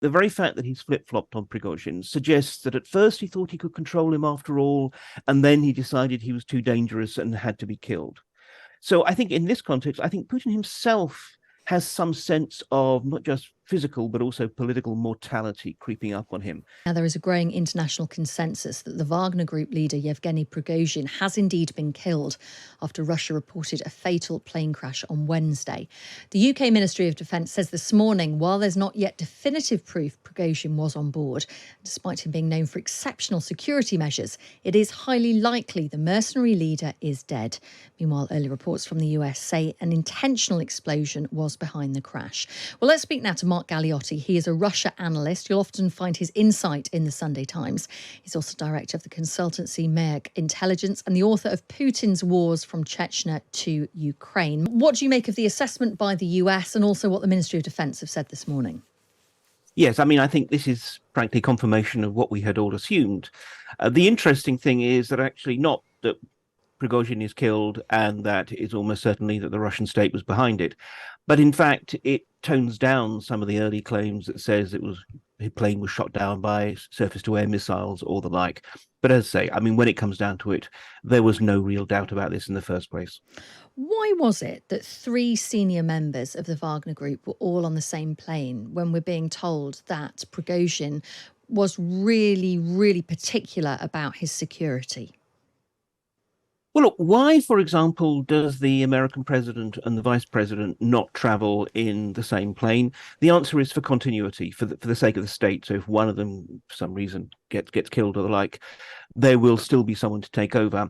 the very fact that he's flip-flopped on Prigozhin suggests that at first he thought he could control him after all, and then he decided he was too dangerous and had to be killed. So I think in this context, I think Putin himself has some sense of not just physical, but also political mortality creeping up on him. Now, there is a growing international consensus that the Wagner Group leader Yevgeny Prigozhin has indeed been killed after Russia reported a fatal plane crash on Wednesday. The UK Ministry of Defence says this morning, while there's not yet definitive proof Prigozhin was on board, despite him being known for exceptional security measures, it is highly likely the mercenary leader is dead. Meanwhile, early reports from the US say an intentional explosion was behind the crash. Well, let's speak now to Mark Galeotti. He is a Russia analyst. You'll often find his insight in the Sunday Times. He's also director of the consultancy Merck Intelligence and the author of Putin's Wars from Chechnya to Ukraine. What do you make of the assessment by the US and also what the Ministry of Defence have said this morning? Yes, I mean, I think this is frankly confirmation of what we had all assumed. The interesting thing is that actually not that Prigozhin is killed and that it's almost certainly that the Russian state was behind it, but in fact it tones down some of the early claims that says his plane was shot down by surface-to-air missiles or the like. But as I say, I mean, when it comes down to it, there was no real doubt about this in the first place. Why was it that 3 senior members of the Wagner Group were all on the same plane when we're being told that Prigozhin was really, really particular about his security? Well, look, why, for example, does the American president and the vice president not travel in the same plane? The answer is for continuity, for the sake of the state. So if one of them, for some reason, gets killed or the like, there will still be someone to take over.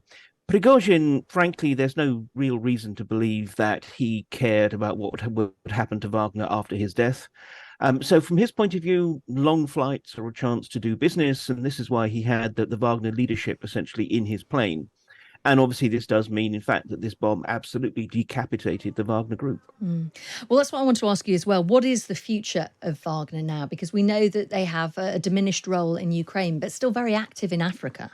Prigozhin, frankly, there's no real reason to believe that he cared about what would happen to Wagner after his death. So from his point of view, long flights are a chance to do business, and this is why he had the Wagner leadership essentially in his plane. And obviously, this does mean, in fact, that this bomb absolutely decapitated the Wagner Group. Well, that's what I want to ask you as well. What is the future of Wagner now? Because we know that they have a diminished role in Ukraine, but still very active in Africa.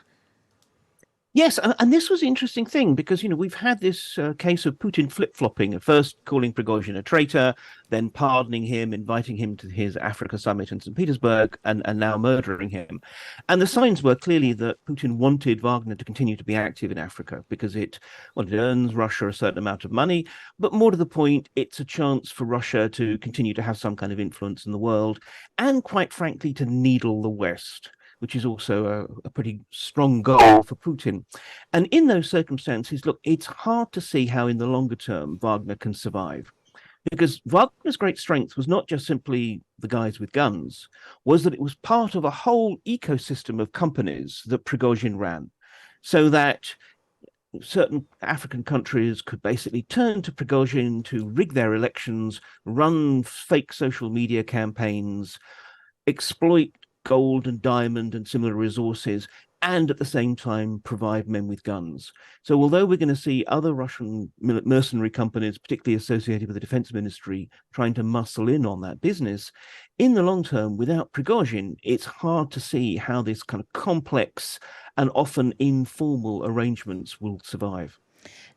Yes, and this was an interesting thing because, we've had this case of Putin flip-flopping, at first calling Prigozhin a traitor, then pardoning him, inviting him to his Africa summit in St. Petersburg, and now murdering him. And the signs were clearly that Putin wanted Wagner to continue to be active in Africa because it earns Russia a certain amount of money, but more to the point, it's a chance for Russia to continue to have some kind of influence in the world and, quite frankly, to needle the West, which is also a pretty strong goal for Putin. And in those circumstances, look, it's hard to see how in the longer term Wagner can survive. Because Wagner's great strength was not just simply the guys with guns, was that it was part of a whole ecosystem of companies that Prigozhin ran. So that certain African countries could basically turn to Prigozhin to rig their elections, run fake social media campaigns, exploit gold and diamond and similar resources, and at the same time provide men with guns. So although we're going to see other Russian mercenary companies, particularly associated with the defense ministry, trying to muscle in on that business, in the long term, without Prigozhin, it's hard to see how this kind of complex and often informal arrangements will survive.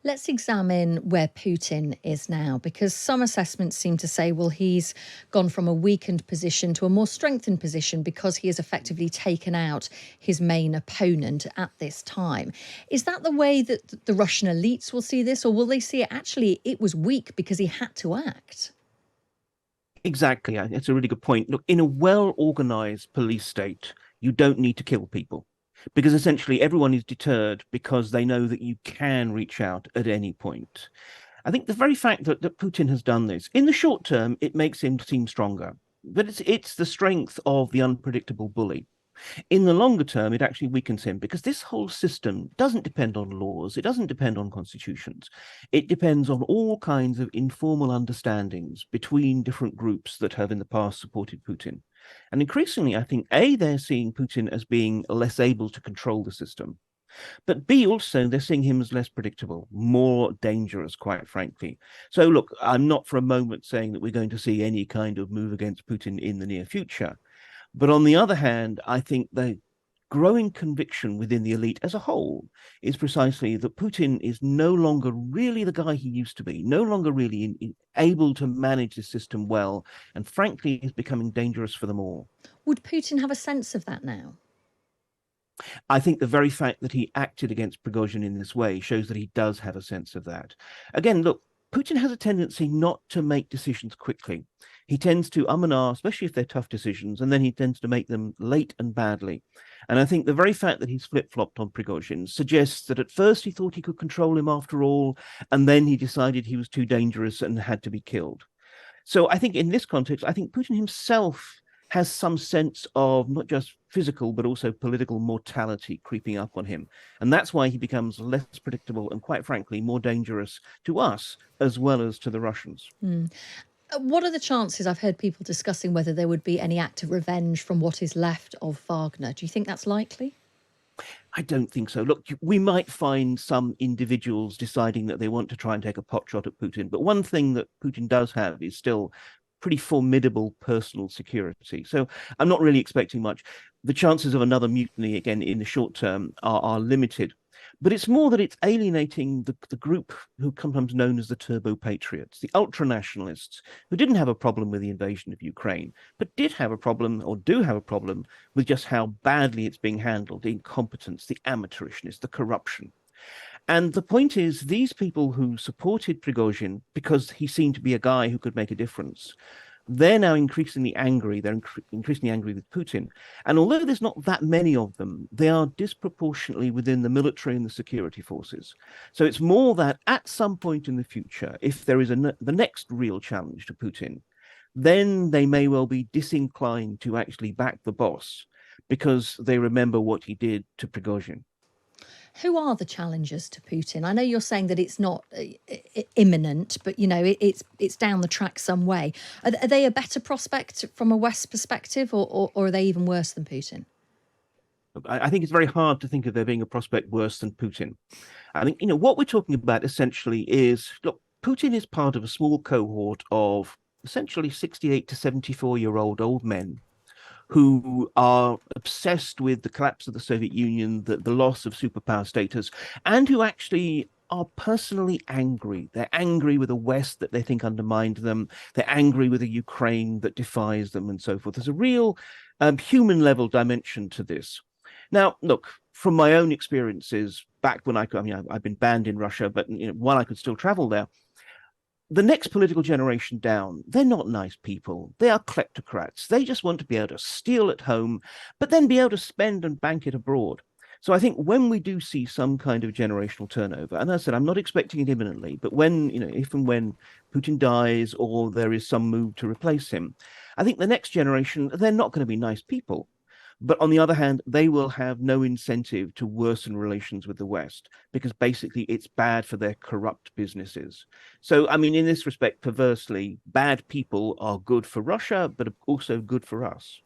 Let's examine where Putin is now, because some assessments seem to say, well, he's gone from a weakened position to a more strengthened position because he has effectively taken out his main opponent at this time. Is that the way that the Russian elites will see this, or will they see it actually it was weak because he had to act? Exactly. It's a really good point. Look, in a well-organized police state, you don't need to kill people, because essentially everyone is deterred because they know that you can reach out at any point. I think the very fact that Putin has done this, in the short term, it makes him seem stronger. But it's the strength of the unpredictable bully. In the longer term, it actually weakens him because this whole system doesn't depend on laws. It doesn't depend on constitutions. It depends on all kinds of informal understandings between different groups that have in the past supported Putin. And increasingly, I think, A, they're seeing Putin as being less able to control the system. But B, also, they're seeing him as less predictable, more dangerous, quite frankly. So, look, I'm not for a moment saying that we're going to see any kind of move against Putin in the near future. But on the other hand, I think the growing conviction within the elite as a whole is precisely that Putin is no longer really the guy he used to be, no longer really able to manage the system well, and frankly is becoming dangerous for them all. Would Putin have a sense of that now? I think the very fact that he acted against Prigozhin in this way shows that he does have a sense of that. Again, look, Putin has a tendency not to make decisions quickly. He tends to and ah, especially if they're tough decisions, and then he tends to make them late and badly. And I think the very fact that he's flip-flopped on Prigozhin suggests that at first he thought he could control him after all, and then he decided he was too dangerous and had to be killed. So I think in this context, I think Putin himself has some sense of not just physical, but also political mortality creeping up on him. And that's why he becomes less predictable and, quite frankly, more dangerous to us as well as to the Russians. What are the chances? I've heard people discussing whether there would be any act of revenge from what is left of Wagner. Do you think that's likely? I don't think so. Look, we might find some individuals deciding that they want to try and take a pot shot at Putin. But one thing that Putin does have is still pretty formidable personal security. So I'm not really expecting much. The chances of another mutiny, again, in the short term are limited. But it's more that it's alienating the group who are sometimes known as the turbo patriots, the ultra-nationalists, who didn't have a problem with the invasion of Ukraine, but did have a problem, or do have a problem, with just how badly it's being handled, the incompetence, the amateurishness, the corruption. And the point is, these people who supported Prigozhin because he seemed to be a guy who could make a difference, they're now increasingly angry. They're increasingly angry with Putin. And although there's not that many of them, they are disproportionately within the military and the security forces. So it's more that at some point in the future, if there is the next real challenge to Putin, then they may well be disinclined to actually back the boss because they remember what he did to Prigozhin. Who are the challengers to Putin? I know you're saying that it's not imminent, but it's down the track some way. Are they a better prospect from a West perspective, or are they even worse than Putin? I think it's very hard to think of there being a prospect worse than Putin. I think what we're talking about essentially is, look, Putin is part of a small cohort of essentially 68 to 74-year-old old men who are obsessed with the collapse of the Soviet Union, the loss of superpower status, and who actually are personally angry. They're angry with a West that they think undermined them. They're angry with a Ukraine that defies them and so forth. There's a real human level dimension to this. Now, look, from my own experiences back when I've been banned in Russia, but while I could still travel there, the next political generation down, they're not nice people. They are kleptocrats. They just want to be able to steal at home, but then be able to spend and bank it abroad. So I think when we do see some kind of generational turnover, and as I said, I'm not expecting it imminently, but if and when Putin dies or there is some move to replace him, I think the next generation, they're not going to be nice people. But on the other hand, they will have no incentive to worsen relations with the West because basically it's bad for their corrupt businesses. So, I mean, in this respect, perversely, bad people are good for Russia, but also good for us.